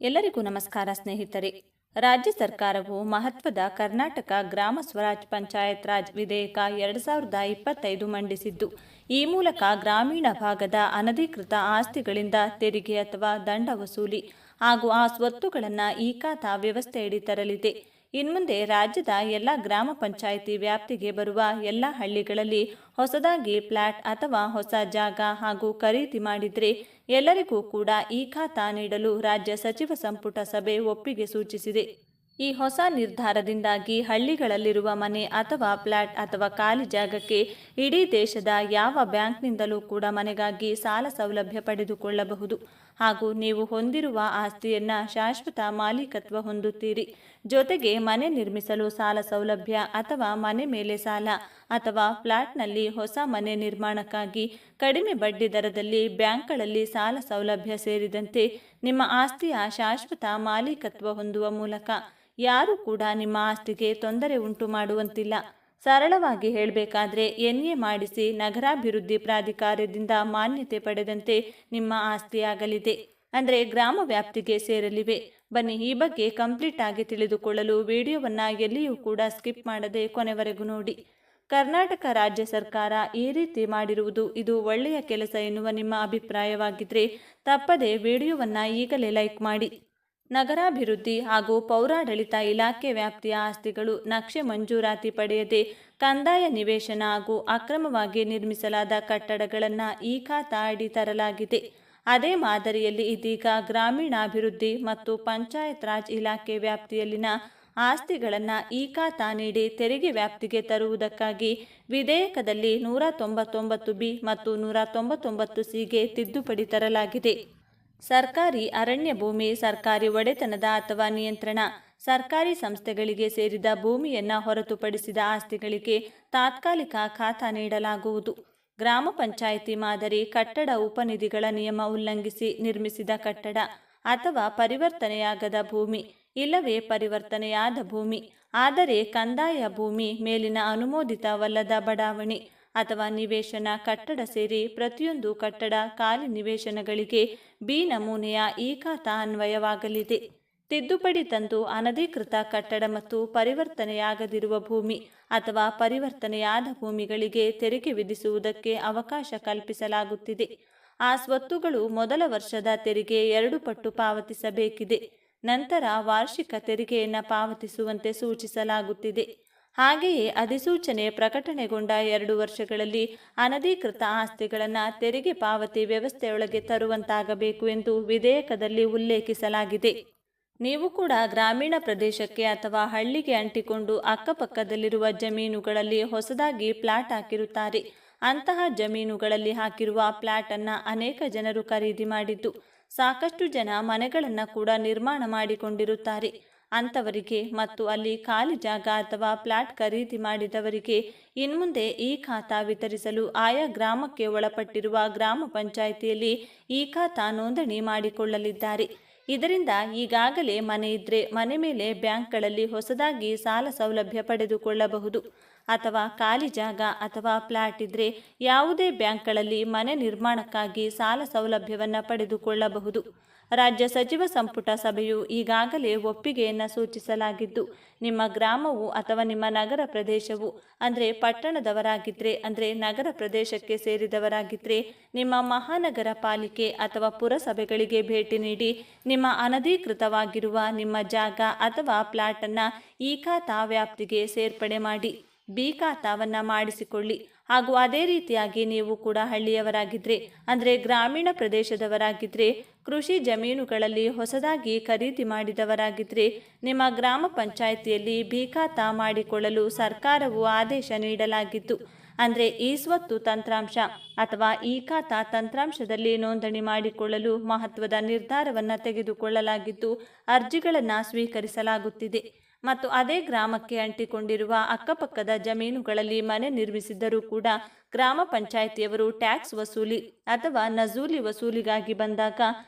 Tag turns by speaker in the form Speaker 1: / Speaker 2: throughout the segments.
Speaker 1: ಎಲ್ಲರಿಗೂ ನಮಸ್ಕಾರ ಸ್ನೇಹಿತರೆ. ರಾಜ್ಯ ಸರ್ಕಾರವು ಮಹತ್ವದ ಕರ್ನಾಟಕ ಗ್ರಾಮ ಸ್ವರಾಜ್ ಪಂಚಾಯತ್ ರಾಜ್ ವಿಧೇಯಕ 2025 ಮಂಡಿಸಿದ್ದು, ಈ ಮೂಲಕ ಗ್ರಾಮೀಣ ಭಾಗದ ಅನಧಿಕೃತ ಆಸ್ತಿಗಳಿಂದ ತೆರಿಗೆ ಅಥವಾ ದಂಡ ವಸೂಲಿ ಹಾಗೂ ಆ ಸ್ವತ್ತುಗಳನ್ನು ಈ ಖಾತಾ ವ್ಯವಸ್ಥೆಯಡಿ ತರಲಿದೆ. ಇನ್ಮುಂದೆ ರಾಜ್ಯದ ಎಲ್ಲ ಗ್ರಾಮ ಪಂಚಾಯಿತಿ ವ್ಯಾಪ್ತಿಗೆ ಬರುವ ಎಲ್ಲ ಹಳ್ಳಿಗಳಲ್ಲಿ ಹೊಸದಾಗಿ ಫ್ಲಾಟ್ ಅಥವಾ ಹೊಸ ಜಾಗ ಹಾಗೂ ಖರೀದಿ ಮಾಡಿದರೆ ಎಲ್ಲರಿಗೂ ಕೂಡ ಈ ಖಾತಾ ನೀಡಲು ರಾಜ್ಯ ಸಚಿವ ಸಂಪುಟ ಸಭೆ ಒಪ್ಪಿಗೆ ಸೂಚಿಸಿದೆ. ಈ ಹೊಸ ನಿರ್ಧಾರದಿಂದಾಗಿ ಹಳ್ಳಿಗಳಲ್ಲಿರುವ ಮನೆ ಅಥವಾ ಫ್ಲಾಟ್ ಅಥವಾ ಖಾಲಿ ಜಾಗಕ್ಕೆ ಇಡೀ ದೇಶದ ಯಾವ ಬ್ಯಾಂಕ್ನಿಂದಲೂ ಕೂಡ ಮನೆಗಾಗಿ ಸಾಲ ಸೌಲಭ್ಯ ಪಡೆದುಕೊಳ್ಳಬಹುದು ಹಾಗೂ ನೀವು ಹೊಂದಿರುವ ಆಸ್ತಿಯನ್ನು ಶಾಶ್ವತ ಮಾಲೀಕತ್ವ ಹೊಂದುತ್ತೀರಿ. ಜೊತೆಗೆ ಮನೆ ನಿರ್ಮಿಸಲು ಸಾಲ ಸೌಲಭ್ಯ ಅಥವಾ ಮನೆ ಮೇಲೆ ಸಾಲ ಅಥವಾ ಫ್ಲಾಟ್ನಲ್ಲಿ ಹೊಸ ಮನೆ ನಿರ್ಮಾಣಕ್ಕಾಗಿ ಕಡಿಮೆ ಬಡ್ಡಿ ದರದಲ್ಲಿ ಬ್ಯಾಂಕ್ಗಳಲ್ಲಿ ಸಾಲ ಸೌಲಭ್ಯ ಸೇರಿದಂತೆ ನಿಮ್ಮ ಆಸ್ತಿಯ ಶಾಶ್ವತ ಮಾಲೀಕತ್ವ ಹೊಂದುವ ಮೂಲಕ ಯಾರೂ ಕೂಡ ನಿಮ್ಮ ಆಸ್ತಿಗೆ ತೊಂದರೆ ಉಂಟು ಮಾಡುವಂತಿಲ್ಲ. ಸರಳವಾಗಿ ಹೇಳಬೇಕಾದ್ರೆ ಎನ್ಎ ಮಾಡಿಸಿ ನಗರಾಭಿವೃದ್ಧಿ ಪ್ರಾಧಿಕಾರದಿಂದ ಮಾನ್ಯತೆ ಪಡೆದಂತೆ ನಿಮ್ಮ ಆಸ್ತಿಯಾಗಲಿದೆ. ಅಂದರೆ ಗ್ರಾಮ ವ್ಯಾಪ್ತಿಗೆ ಸೇರಲಿವೆ. ಬನ್ನಿ, ಈ ಬಗ್ಗೆ ಕಂಪ್ಲೀಟ್ ಆಗಿ ತಿಳಿದುಕೊಳ್ಳಲು ವಿಡಿಯೋವನ್ನು ಎಲ್ಲಿಯೂ ಕೂಡ ಸ್ಕಿಪ್ ಮಾಡದೆ ಕೊನೆವರೆಗೂ ನೋಡಿ. ಕರ್ನಾಟಕ ರಾಜ್ಯ ಸರ್ಕಾರ ಈ ರೀತಿ ಮಾಡಿರುವುದು ಇದು ಒಳ್ಳೆಯ ಕೆಲಸ ಎನ್ನುವ ನಿಮ್ಮ ಅಭಿಪ್ರಾಯವಾಗಿದ್ದರೆ ತಪ್ಪದೆ ವಿಡಿಯೋವನ್ನು ಈಗಲೇ ಲೈಕ್ ಮಾಡಿ. ನಗರಾಭಿವೃದ್ಧಿ ಹಾಗೂ ಪೌರಾಡಳಿತ ಇಲಾಖೆ ವ್ಯಾಪ್ತಿಯ ಆಸ್ತಿಗಳು ನಕ್ಷೆ ಮಂಜೂರಾತಿ ಪಡೆಯದೆ ಕಂದಾಯ ನಿವೇಶನ ಹಾಗೂ ಅಕ್ರಮವಾಗಿ ನಿರ್ಮಿಸಲಾದ ಕಟ್ಟಡಗಳನ್ನು ಈ ಖಾತಾ ಅಡಿ ತರಲಾಗಿದೆ. ಅದೇ ಮಾದರಿಯಲ್ಲಿ ಇದೀಗ ಗ್ರಾಮೀಣಾಭಿವೃದ್ಧಿ ಮತ್ತು ಪಂಚಾಯತ್ ರಾಜ್ ಇಲಾಖೆ ವ್ಯಾಪ್ತಿಯಲ್ಲಿನ ಆಸ್ತಿಗಳನ್ನು ಈ ಖಾತಾ ನೀಡಿ ತೆರಿಗೆ ವ್ಯಾಪ್ತಿಗೆ ತರುವುದಕ್ಕಾಗಿ ವಿಧೇಯಕದಲ್ಲಿ 199B ಮತ್ತು 199Cಗೆ ತಿದ್ದುಪಡಿ ತರಲಾಗಿದೆ. ಸರ್ಕಾರಿ ಅರಣ್ಯ ಭೂಮಿ, ಸರ್ಕಾರಿ ಒಡೆತನದ ಅಥವಾ ನಿಯಂತ್ರಣ, ಸರ್ಕಾರಿ ಸಂಸ್ಥೆಗಳಿಗೆ ಸೇರಿದ ಭೂಮಿಯನ್ನು ಹೊರತುಪಡಿಸಿದ ಆಸ್ತಿಗಳಿಗೆ ತಾತ್ಕಾಲಿಕ ಖಾತಾ ನೀಡಲಾಗುವುದು. ಗ್ರಾಮ ಪಂಚಾಯಿತಿ ಮಾದರಿ ಕಟ್ಟಡ ಉಪನಿಧಿಗಳ ನಿಯಮ ಉಲ್ಲಂಘಿಸಿ ನಿರ್ಮಿಸಿದ ಕಟ್ಟಡ ಅಥವಾ ಪರಿವರ್ತನೆಯಾಗದ ಭೂಮಿ ಇಲ್ಲವೇ ಪರಿವರ್ತನೆಯಾದ ಭೂಮಿ ಆದರೆ ಕಂದಾಯ ಭೂಮಿ ಮೇಲಿನ ಅನುಮೋದಿತವಲ್ಲದ ಬಡಾವಣೆ ಅಥವಾ ನಿವೇಶನ ಕಟ್ಟಡ ಸೇರಿ ಪ್ರತಿಯೊಂದು ಕಟ್ಟಡ ಖಾಲಿ ನಿವೇಶನಗಳಿಗೆ ಬಿ ನಮೂನೆಯ ಈ ಖಾತಾ ಅನ್ವಯವಾಗಲಿದೆ. ತಿದ್ದುಪಡಿ ತಂದು ಅನಧಿಕೃತ ಕಟ್ಟಡ ಮತ್ತು ಪರಿವರ್ತನೆಯಾಗದಿರುವ ಭೂಮಿ ಅಥವಾ ಪರಿವರ್ತನೆಯಾದ ಭೂಮಿಗಳಿಗೆ ತೆರಿಗೆ ವಿಧಿಸುವುದಕ್ಕೆ ಅವಕಾಶ ಕಲ್ಪಿಸಲಾಗುತ್ತಿದೆ. ಆ ಸ್ವತ್ತುಗಳು ಮೊದಲ ವರ್ಷದ ತೆರಿಗೆ 2 ಪಟ್ಟು ಪಾವತಿಸಬೇಕಿದೆ. ನಂತರ ವಾರ್ಷಿಕ ತೆರಿಗೆಯನ್ನು ಪಾವತಿಸುವಂತೆ ಸೂಚಿಸಲಾಗುತ್ತಿದೆ. ಹಾಗೆಯೇ ಅಧಿಸೂಚನೆ ಪ್ರಕಟಣೆಗೊಂಡ 2 ವರ್ಷಗಳಲ್ಲಿ ಅನಧಿಕೃತ ಆಸ್ತಿಗಳನ್ನು ತೆರಿಗೆ ಪಾವತಿ ವ್ಯವಸ್ಥೆಯೊಳಗೆ ತರುವಂತಾಗಬೇಕು ಎಂದು ವಿಧೇಯಕದಲ್ಲಿ ಉಲ್ಲೇಖಿಸಲಾಗಿದೆ. ನೀವು ಕೂಡ ಗ್ರಾಮೀಣ ಪ್ರದೇಶಕ್ಕೆ ಅಥವಾ ಹಳ್ಳಿಗೆ ಅಂಟಿಕೊಂಡು ಅಕ್ಕಪಕ್ಕದಲ್ಲಿರುವ ಜಮೀನುಗಳಲ್ಲಿ ಹೊಸದಾಗಿ ಫ್ಲಾಟ್ ಹಾಕಿರುತ್ತಾರೆ. ಅಂತಹ ಜಮೀನುಗಳಲ್ಲಿ ಹಾಕಿರುವ ಫ್ಲಾಟನ್ನು ಅನೇಕ ಜನರು ಖರೀದಿ ಮಾಡಿದ್ದು, ಸಾಕಷ್ಟು ಜನ ಮನೆಗಳನ್ನು ಕೂಡ ನಿರ್ಮಾಣ ಮಾಡಿಕೊಂಡಿರುತ್ತಾರೆ. ಅಂಥವರಿಗೆ ಮತ್ತು ಅಲ್ಲಿ ಖಾಲಿ ಜಾಗ ಅಥವಾ ಫ್ಲಾಟ್ ಖರೀದಿ ಮಾಡಿದವರಿಗೆ ಇನ್ಮುಂದೆ ಈ ಖಾತಾ ವಿತರಿಸಲು ಆಯಾ ಗ್ರಾಮಕ್ಕೆ ಒಳಪಟ್ಟಿರುವ ಗ್ರಾಮ ಪಂಚಾಯಿತಿಯಲ್ಲಿ ಈ ಖಾತಾ ನೋಂದಣಿ ಮಾಡಿಕೊಳ್ಳಲಿದ್ದಾರೆ. ಇದರಿಂದ ಈಗಾಗಲೇ ಮನೆ ಇದ್ದರೆ ಮನೆ ಮೇಲೆ ಬ್ಯಾಂಕ್ಗಳಲ್ಲಿ ಹೊಸದಾಗಿ ಸಾಲ ಸೌಲಭ್ಯ ಪಡೆದುಕೊಳ್ಳಬಹುದು. ಅಥವಾ ಖಾಲಿ ಜಾಗ ಅಥವಾ ಫ್ಲಾಟ್ ಇದ್ದರೆ ಯಾವುದೇ ಬ್ಯಾಂಕ್ಗಳಲ್ಲಿ ಮನೆ ನಿರ್ಮಾಣಕ್ಕಾಗಿ ಸಾಲ ಸೌಲಭ್ಯವನ್ನು ಪಡೆದುಕೊಳ್ಳಬಹುದು. ರಾಜ್ಯ ಸಚಿವ ಸಂಪುಟ ಸಭೆಯು ಈಗಾಗಲೇ ಒಪ್ಪಿಗೆಯನ್ನು ಸೂಚಿಸಲಾಗಿದ್ದು, ನಿಮ್ಮ ಗ್ರಾಮವು ಅಥವಾ ನಿಮ್ಮ ನಗರ ಪ್ರದೇಶವು ಅಂದರೆ ಪಟ್ಟಣದವರಾಗಿದ್ದರೆ ಅಂದರೆ ನಗರ ಪ್ರದೇಶಕ್ಕೆ ಸೇರಿದವರಾಗಿದ್ದರೆ ನಿಮ್ಮ ಮಹಾನಗರ ಪಾಲಿಕೆ ಅಥವಾ ಪುರಸಭೆಗಳಿಗೆ ಭೇಟಿ ನೀಡಿ ನಿಮ್ಮ ಅನಧಿಕೃತವಾಗಿರುವ ನಿಮ್ಮ ಜಾಗ ಅಥವಾ ಫ್ಲಾಟನ್ನು ಈ ಖಾತಾ ವ್ಯಾಪ್ತಿಗೆ ಸೇರ್ಪಡೆ ಮಾಡಿ ಬಿ ಖಾತಾವನ್ನು ಮಾಡಿಸಿಕೊಳ್ಳಿ. ಹಾಗೂ ಅದೇ ರೀತಿಯಾಗಿ ನೀವು ಕೂಡ ಹಳ್ಳಿಯವರಾಗಿದ್ದರೆ ಅಂದರೆ ಗ್ರಾಮೀಣ ಪ್ರದೇಶದವರಾಗಿದ್ದರೆ ಕೃಷಿ ಜಮೀನುಗಳಲ್ಲಿ ಹೊಸದಾಗಿ ಖರೀದಿ ಮಾಡಿದವರಾಗಿದ್ದರೆ ನಿಮ್ಮ ಗ್ರಾಮ ಪಂಚಾಯಿತಿಯಲ್ಲಿ ಬಿ ಖಾತಾ ಮಾಡಿಕೊಳ್ಳಲು ಸರ್ಕಾರವು ಆದೇಶ ನೀಡಲಾಗಿದ್ದು, ಅಂದರೆ ಈ ಸ್ವತ್ತು ತಂತ್ರಾಂಶ ಅಥವಾ ಈ ಖಾತಾ ತಂತ್ರಾಂಶದಲ್ಲಿ ನೋಂದಣಿ ಮಾಡಿಕೊಳ್ಳಲು ಮಹತ್ವದ ನಿರ್ಧಾರವನ್ನು ತೆಗೆದುಕೊಳ್ಳಲಾಗಿದ್ದು ಅರ್ಜಿಗಳನ್ನು ಸ್ವೀಕರಿಸಲಾಗುತ್ತಿದೆ. ಮತ್ತು ಅದೇ ಗ್ರಾಮಕ್ಕೆ ಅಂಟಿಕೊಂಡಿರುವ ಅಕ್ಕಪಕ್ಕದ ಜಮೀನುಗಳಲ್ಲಿ ಮನೆ ನಿರ್ಮಿಸಿದ್ದರೂ ಕೂಡ ಗ್ರಾಮ ಪಂಚಾಯಿತಿಯವರು ಟ್ಯಾಕ್ಸ್ ವಸೂಲಿ ಅಥವಾ ನಜೂಲಿ ವಸೂಲಿಗಾಗಿ ಬಂದಾಗ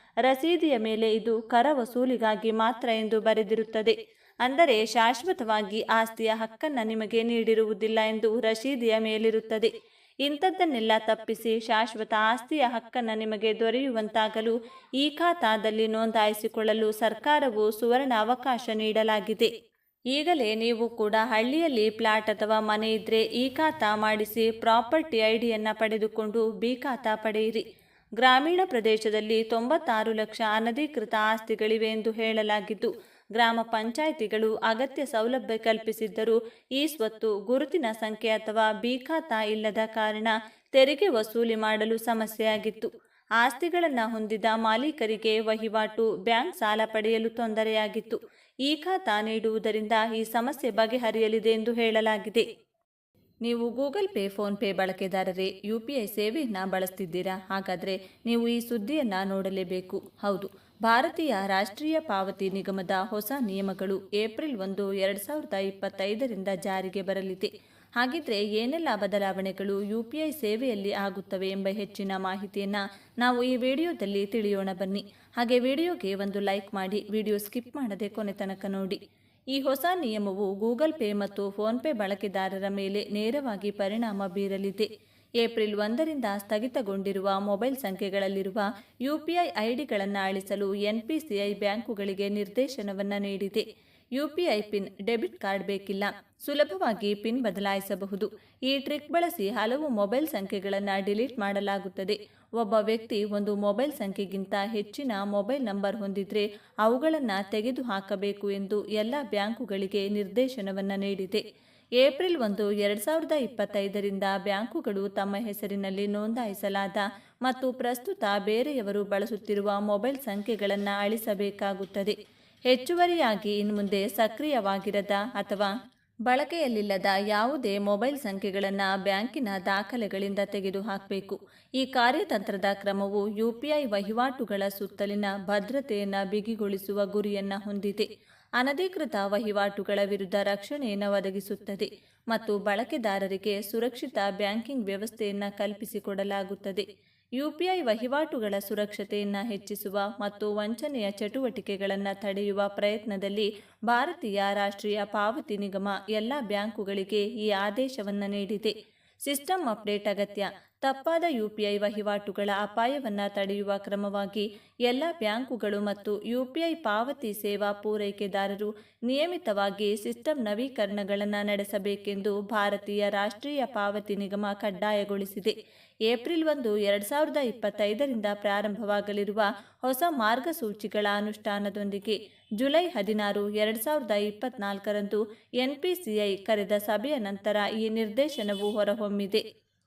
Speaker 1: ರಸೀದಿಯ ಮೇಲೆ ಇದು ಕರ ವಸೂಲಿಗಾಗಿ ಮಾತ್ರ ಎಂದು ಬರೆದಿರುತ್ತದೆ. ಅಂದರೆ ಶಾಶ್ವತವಾಗಿ ಆಸ್ತಿಯ ಹಕ್ಕನ್ನು ನಿಮಗೆ ನೀಡಿರುವುದಿಲ್ಲ ಎಂದು ರಸೀದಿಯ ಮೇಲಿರುತ್ತದೆ. ಇಂಥದ್ದನ್ನೆಲ್ಲ ತಪ್ಪಿಸಿ ಶಾಶ್ವತ ಆಸ್ತಿಯ ಹಕ್ಕನ್ನು ನಿಮಗೆ ದೊರೆಯುವಂತಾಗಲು ಈ ಖಾತಾದಲ್ಲಿ ನೋಂದಾಯಿಸಿಕೊಳ್ಳಲು ಸರ್ಕಾರವು ಸುವರ್ಣ ಅವಕಾಶ ನೀಡಲಾಗಿದೆ. ಈಗಲೇ ನೀವು ಕೂಡ ಹಳ್ಳಿಯಲ್ಲಿ ಪ್ಲಾಟ್ ಅಥವಾ ಮನೆ ಇದ್ದರೆ ಈ ಖಾತಾ ಮಾಡಿಸಿ ಪ್ರಾಪರ್ಟಿ ಐಡಿಯನ್ನು ಪಡೆದುಕೊಂಡು ಬಿ ಖಾತಾ ಪಡೆಯಿರಿ. ಗ್ರಾಮೀಣ ಪ್ರದೇಶದಲ್ಲಿ 96 ಲಕ್ಷ ಅನಧಿಕೃತ ಆಸ್ತಿಗಳಿವೆ ಎಂದು ಹೇಳಲಾಗಿದ್ದು, ಗ್ರಾಮ ಪಂಚಾಯಿತಿಗಳು ಅಗತ್ಯ ಸೌಲಭ್ಯ ಕಲ್ಪಿಸಿದ್ದರೂ ಈ ಸ್ವತ್ತು ಗುರುತಿನ ಸಂಖ್ಯೆ ಅಥವಾ ಬಿ ಖಾತಾ ಇಲ್ಲದ ಕಾರಣ ತೆರಿಗೆ ವಸೂಲಿ ಮಾಡಲು ಸಮಸ್ಯೆಯಾಗಿತ್ತು. ಆಸ್ತಿಗಳನ್ನು ಹೊಂದಿದ ಮಾಲೀಕರಿಗೆ ವಹಿವಾಟು, ಬ್ಯಾಂಕ್ ಸಾಲ ಪಡೆಯಲು ತೊಂದರೆಯಾಗಿತ್ತು. ಈ ಖಾತಾ ನೀಡುವುದರಿಂದ ಈ ಸಮಸ್ಯೆ ಬಗೆಹರಿಯಲಿದೆ ಎಂದು ಹೇಳಲಾಗಿದೆ. ನೀವು ಗೂಗಲ್ ಪೇ, ಫೋನ್ಪೇ ಬಳಕೆದಾರರೇ, UPI ಸೇವೆಯನ್ನು ಬಳಸ್ತಿದ್ದೀರಾ? ಹಾಗಾದರೆ ನೀವು ಈ ಸುದ್ದಿಯನ್ನು ನೋಡಲೇಬೇಕು. ಹೌದು, ಭಾರತೀಯ ರಾಷ್ಟ್ರೀಯ ಪಾವತಿ ನಿಗಮದ ಹೊಸ ನಿಯಮಗಳು ಏಪ್ರಿಲ್ 1, 2025ರಿಂದ ಜಾರಿಗೆ ಬರಲಿದೆ. ಹಾಗಿದ್ರೆ ಏನೆಲ್ಲ ಬದಲಾವಣೆಗಳು UPI ಸೇವೆಯಲ್ಲಿ ಆಗುತ್ತವೆ ಎಂಬ ಹೆಚ್ಚಿನ ಮಾಹಿತಿಯನ್ನು ನಾವು ಈ ವಿಡಿಯೋದಲ್ಲಿ ತಿಳಿಯೋಣ ಬನ್ನಿ. ಹಾಗೆ ವಿಡಿಯೋಗೆ ಒಂದು ಲೈಕ್ ಮಾಡಿ, ವಿಡಿಯೋ ಸ್ಕಿಪ್ ಮಾಡದೆ ಕೊನೆ ತನಕ ನೋಡಿ. ಈ ಹೊಸ ನಿಯಮವು ಗೂಗಲ್ ಪೇ ಮತ್ತು ಫೋನ್ಪೇ ಬಳಕೆದಾರರ ಮೇಲೆ ನೇರವಾಗಿ ಪರಿಣಾಮ ಬೀರಲಿದೆ. ಏಪ್ರಿಲ್ 1ರಿಂದ ಸ್ಥಗಿತಗೊಂಡಿರುವ ಮೊಬೈಲ್ ಸಂಖ್ಯೆಗಳಲ್ಲಿರುವ UPI ಐಡಿಗಳನ್ನು ಅಳಿಸಲು NPCI ಬ್ಯಾಂಕುಗಳಿಗೆ ನಿರ್ದೇಶನವನ್ನು ನೀಡಿದೆ. UPI ಪಿನ್, ಡೆಬಿಟ್ ಕಾರ್ಡ್ ಬೇಕಿಲ್ಲ, ಸುಲಭವಾಗಿ ಪಿನ್ ಬದಲಾಯಿಸಬಹುದು. ಈ ಟ್ರಿಕ್ ಬಳಸಿ ಹಲವು ಮೊಬೈಲ್ ಸಂಖ್ಯೆಗಳನ್ನು ಡಿಲೀಟ್ ಮಾಡಲಾಗುತ್ತದೆ. ಒಬ್ಬ ವ್ಯಕ್ತಿ ಒಂದು ಮೊಬೈಲ್ ಸಂಖ್ಯೆಗಿಂತ ಹೆಚ್ಚಿನ ಮೊಬೈಲ್ ನಂಬರ್ ಹೊಂದಿದ್ರೆ ಅವುಗಳನ್ನು ತೆಗೆದುಹಾಕಬೇಕು ಎಂದು ಎಲ್ಲ ಬ್ಯಾಂಕುಗಳಿಗೆ ನಿರ್ದೇಶನವನ್ನು ನೀಡಿದೆ. ಏಪ್ರಿಲ್ 1, 2025ರಿಂದ ಬ್ಯಾಂಕುಗಳು ತಮ್ಮ ಹೆಸರಿನಲ್ಲಿ ನೋಂದಾಯಿಸಲಾದ ಮತ್ತು ಪ್ರಸ್ತುತ ಬೇರೆಯವರು ಬಳಸುತ್ತಿರುವ ಮೊಬೈಲ್ ಸಂಖ್ಯೆಗಳನ್ನು ಅಳಿಸಬೇಕಾಗುತ್ತದೆ. ಹೆಚ್ಚುವರಿಯಾಗಿ ಇನ್ಮುಂದೆ ಸಕ್ರಿಯವಾಗಿರದ ಅಥವಾ ಬಳಕೆಯಲ್ಲಿಲ್ಲದ ಯಾವುದೇ ಮೊಬೈಲ್ ಸಂಖ್ಯೆಗಳನ್ನು ಬ್ಯಾಂಕಿನ ದಾಖಲೆಗಳಿಂದ ತೆಗೆದುಹಾಕಬೇಕು. ಈ ಕಾರ್ಯತಂತ್ರದ ಕ್ರಮವು UPI ವಹಿವಾಟುಗಳ ಸುತ್ತಲಿನ ಭದ್ರತೆಯನ್ನು ಬಿಗಿಗೊಳಿಸುವ ಗುರಿಯನ್ನು ಹೊಂದಿದೆ, ಅನಧಿಕೃತ ವಹಿವಾಟುಗಳ ವಿರುದ್ಧ ರಕ್ಷಣೆಯನ್ನು ಒದಗಿಸುತ್ತದೆ ಮತ್ತು ಬಳಕೆದಾರರಿಗೆ ಸುರಕ್ಷಿತ ಬ್ಯಾಂಕಿಂಗ್ ವ್ಯವಸ್ಥೆಯನ್ನು ಕಲ್ಪಿಸಿಕೊಡಲಾಗುತ್ತದೆ. UPI ವಹಿವಾಟುಗಳ ಸುರಕ್ಷತೆಯನ್ನು ಹೆಚ್ಚಿಸುವ ಮತ್ತು ವಂಚನೆಯ ಚಟುವಟಿಕೆಗಳನ್ನು ತಡೆಯುವ ಪ್ರಯತ್ನದಲ್ಲಿ ಭಾರತೀಯ ರಾಷ್ಟ್ರೀಯ ಪಾವತಿ ನಿಗಮ ಎಲ್ಲ ಬ್ಯಾಂಕುಗಳಿಗೆ ಈ ಆದೇಶವನ್ನು ನೀಡಿದೆ. ಸಿಸ್ಟಮ್ ಅಪ್ಡೇಟ್ ಅಗತ್ಯ. ತಪ್ಪಾದ UPI ವಹಿವಾಟುಗಳ ಅಪಾಯವನ್ನು ತಡೆಯುವ ಕ್ರಮವಾಗಿ ಎಲ್ಲ ಬ್ಯಾಂಕುಗಳು ಮತ್ತು UPI ಪಾವತಿ ಸೇವಾ ಪೂರೈಕೆದಾರರು ನಿಯಮಿತವಾಗಿ ಸಿಸ್ಟಮ್ ನವೀಕರಣಗಳನ್ನು ನಡೆಸಬೇಕೆಂದು ಭಾರತೀಯ ರಾಷ್ಟ್ರೀಯ ಪಾವತಿ ನಿಗಮ ಕಡ್ಡಾಯಗೊಳಿಸಿದೆ. ಏಪ್ರಿಲ್ 1, 2025ರಿಂದ ಪ್ರಾರಂಭವಾಗಲಿರುವ ಹೊಸ ಮಾರ್ಗಸೂಚಿಗಳ ಅನುಷ್ಠಾನದೊಂದಿಗೆ ಜುಲೈ 16, 2024ರಂದು NPCI ಕರೆದ ಸಭೆಯ ನಂತರ ಈ ನಿರ್ದೇಶನವು ಹೊರಹೊಮ್ಮಿದೆ.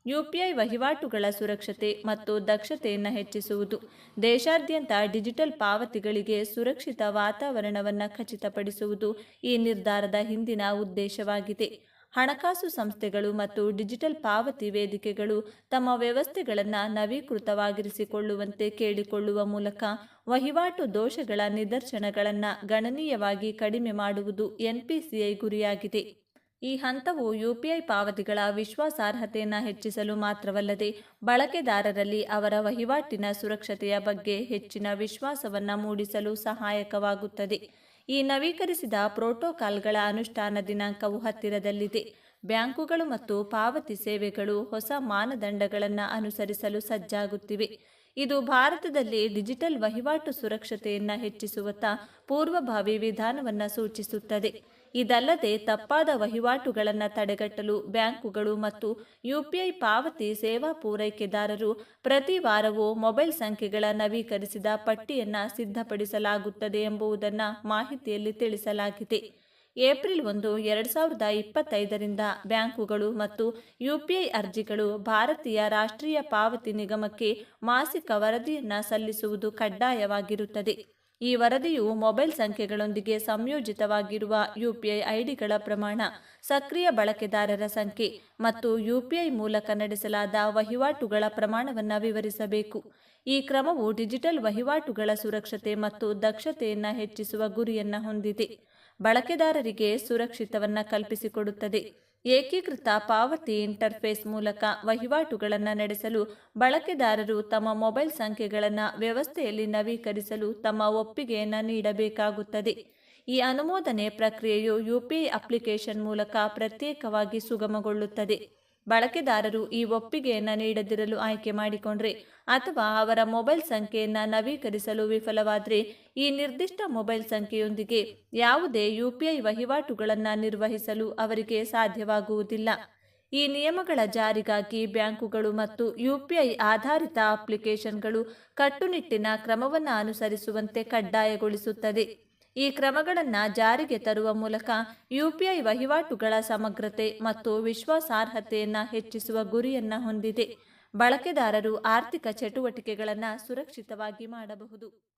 Speaker 1: UPI ವಹಿವಾಟುಗಳ ಸುರಕ್ಷತೆ ಮತ್ತು ದಕ್ಷತೆಯನ್ನು ಹೆಚ್ಚಿಸುವುದು. ದೇಶಾದ್ಯಂತ ಡಿಜಿಟಲ್ ಪಾವತಿಗಳಿಗೆ ಸುರಕ್ಷಿತ ವಾತಾವರಣವನ್ನು ಖಚಿತಪಡಿಸುವುದು ಈ ನಿರ್ಧಾರದ ಹಿಂದಿನ ಉದ್ದೇಶವಾಗಿದೆ. ಹಣಕಾಸು ಸಂಸ್ಥೆಗಳು ಮತ್ತು ಡಿಜಿಟಲ್ ಪಾವತಿ ವೇದಿಕೆಗಳು ತಮ್ಮ ವ್ಯವಸ್ಥೆಗಳನ್ನು ನವೀಕೃತವಾಗಿರಿಸಿಕೊಳ್ಳುವಂತೆ ಕೇಳಿಕೊಳ್ಳುವ ಮೂಲಕ ವಹಿವಾಟು ದೋಷಗಳ ನಿದರ್ಶನಗಳನ್ನು ಗಣನೀಯವಾಗಿ ಕಡಿಮೆ ಮಾಡುವುದು NPCI ಗುರಿಯಾಗಿದೆ. ಈ ಹಂತವು UPI ಪಾವತಿಗಳ ವಿಶ್ವಾಸಾರ್ಹತೆಯನ್ನು ಹೆಚ್ಚಿಸಲು ಮಾತ್ರವಲ್ಲದೆ ಬಳಕೆದಾರರಲ್ಲಿ ಅವರ ವಹಿವಾಟಿನ ಸುರಕ್ಷತೆಯ ಬಗ್ಗೆ ಹೆಚ್ಚಿನ ವಿಶ್ವಾಸವನ್ನು ಮೂಡಿಸಲು ಸಹಾಯಕವಾಗುತ್ತದೆ. ಈ ನವೀಕರಿಸಿದ ಪ್ರೋಟೋಕಾಲ್ಗಳ ಅನುಷ್ಠಾನ ದಿನಾಂಕವು ಹತ್ತಿರದಲ್ಲಿದೆ. ಬ್ಯಾಂಕುಗಳು ಮತ್ತು ಪಾವತಿ ಸೇವೆಗಳು ಹೊಸ ಮಾನದಂಡಗಳನ್ನು ಅನುಸರಿಸಲು ಸಜ್ಜಾಗುತ್ತಿವೆ. ಇದು ಭಾರತದಲ್ಲಿ ಡಿಜಿಟಲ್ ವಹಿವಾಟು ಸುರಕ್ಷತೆಯನ್ನು ಹೆಚ್ಚಿಸುವತ್ತ ಪೂರ್ವಭಾವಿ ವಿಧಾನವನ್ನು ಸೂಚಿಸುತ್ತದೆ. ಇದಲ್ಲದೆ ತಪ್ಪಾದ ವಹಿವಾಟುಗಳನ್ನು ತಡೆಗಟ್ಟಲು ಬ್ಯಾಂಕುಗಳು ಮತ್ತು UPI ಪಾವತಿ ಸೇವಾ ಪೂರೈಕೆದಾರರು ಪ್ರತಿ ವಾರವೂ ಮೊಬೈಲ್ ಸಂಖ್ಯೆಗಳ ನವೀಕರಿಸಿದ ಪಟ್ಟಿಯನ್ನು ಸಿದ್ಧಪಡಿಸಲಾಗುತ್ತದೆ ಎಂಬುದನ್ನು ಮಾಹಿತಿಯಲ್ಲಿ ತಿಳಿಸಲಾಗಿದೆ. ಏಪ್ರಿಲ್ 1, 2025ರಿಂದ ಬ್ಯಾಂಕುಗಳು ಮತ್ತು UPI ಅರ್ಜಿಗಳು ಭಾರತೀಯ ರಾಷ್ಟ್ರೀಯ ಪಾವತಿ ನಿಗಮಕ್ಕೆ ಮಾಸಿಕ ವರದಿಯನ್ನು ಸಲ್ಲಿಸುವುದು ಕಡ್ಡಾಯವಾಗಿರುತ್ತದೆ. ಈ ವರದಿಯು ಮೊಬೈಲ್ ಸಂಖ್ಯೆಗಳೊಂದಿಗೆ ಸಂಯೋಜಿತವಾಗಿರುವ UPI ಐಡಿಗಳ ಪ್ರಮಾಣ, ಸಕ್ರಿಯ ಬಳಕೆದಾರರ ಸಂಖ್ಯೆ ಮತ್ತು UPI ಮೂಲಕ ನಡೆಸಲಾದ ವಹಿವಾಟುಗಳ ಪ್ರಮಾಣವನ್ನು ವಿವರಿಸಬೇಕು. ಈ ಕ್ರಮವು ಡಿಜಿಟಲ್ ವಹಿವಾಟುಗಳ ಸುರಕ್ಷತೆ ಮತ್ತು ದಕ್ಷತೆಯನ್ನು ಹೆಚ್ಚಿಸುವ ಗುರಿಯನ್ನು ಹೊಂದಿದೆ. ಬಳಕೆದಾರರಿಗೆ ಸುರಕ್ಷಿತವನ್ನು ಕಲ್ಪಿಸಿಕೊಡುತ್ತದೆ. ಏಕೀಕೃತ ಪಾವತಿ ಇಂಟರ್ಫೇಸ್ ಮೂಲಕ ವಹಿವಾಟುಗಳನ್ನು ನಡೆಸಲು ಬಳಕೆದಾರರು ತಮ್ಮ ಮೊಬೈಲ್ ಸಂಖ್ಯೆಗಳನ್ನು ವ್ಯವಸ್ಥೆಯಲ್ಲಿ ನವೀಕರಿಸಲು ತಮ್ಮ ಒಪ್ಪಿಗೆಯನ್ನು ನೀಡಬೇಕಾಗುತ್ತದೆ. ಈ ಅನುಮೋದನೆ ಪ್ರಕ್ರಿಯೆಯು UPI ಅಪ್ಲಿಕೇಶನ್ ಮೂಲಕ ಪ್ರತ್ಯೇಕವಾಗಿ ಸುಗಮಗೊಳ್ಳುತ್ತದೆ. ಬಳಕೆದಾರರು ಈ ಒಪ್ಪಿಗೆಯನ್ನು ನೀಡದಿರಲು ಆಯ್ಕೆ ಮಾಡಿಕೊಂಡ್ರೆ ಅಥವಾ ಅವರ ಮೊಬೈಲ್ ಸಂಖ್ಯೆಯನ್ನು ನವೀಕರಿಸಲು ವಿಫಲವಾದರೆ ಈ ನಿರ್ದಿಷ್ಟ ಮೊಬೈಲ್ ಸಂಖ್ಯೆಯೊಂದಿಗೆ ಯಾವುದೇ UPI ವಹಿವಾಟುಗಳನ್ನು ನಿರ್ವಹಿಸಲು ಅವರಿಗೆ ಸಾಧ್ಯವಾಗುವುದಿಲ್ಲ. ಈ ನಿಯಮಗಳ ಜಾರಿಗಾಗಿ ಬ್ಯಾಂಕುಗಳು ಮತ್ತು UPI ಆಧಾರಿತ ಅಪ್ಲಿಕೇಶನ್ಗಳು ಕಟ್ಟುನಿಟ್ಟಿನ ಕ್ರಮವನ್ನು ಅನುಸರಿಸುವಂತೆ ಕಡ್ಡಾಯಗೊಳಿಸುತ್ತದೆ. ಈ ಕ್ರಮಗಳನ್ನು ಜಾರಿಗೆ ತರುವ ಮೂಲಕ UPI ವಹಿವಾಟುಗಳ ಸಮಗ್ರತೆ ಮತ್ತು ವಿಶ್ವಾಸಾರ್ಹತೆಯನ್ನು ಹೆಚ್ಚಿಸುವ ಗುರಿಯನ್ನು ಹೊಂದಿದೆ. ಬಳಕೆದಾರರು ಆರ್ಥಿಕ ಚಟುವಟಿಕೆಗಳನ್ನು ಸುರಕ್ಷಿತವಾಗಿ ಮಾಡಬಹುದು.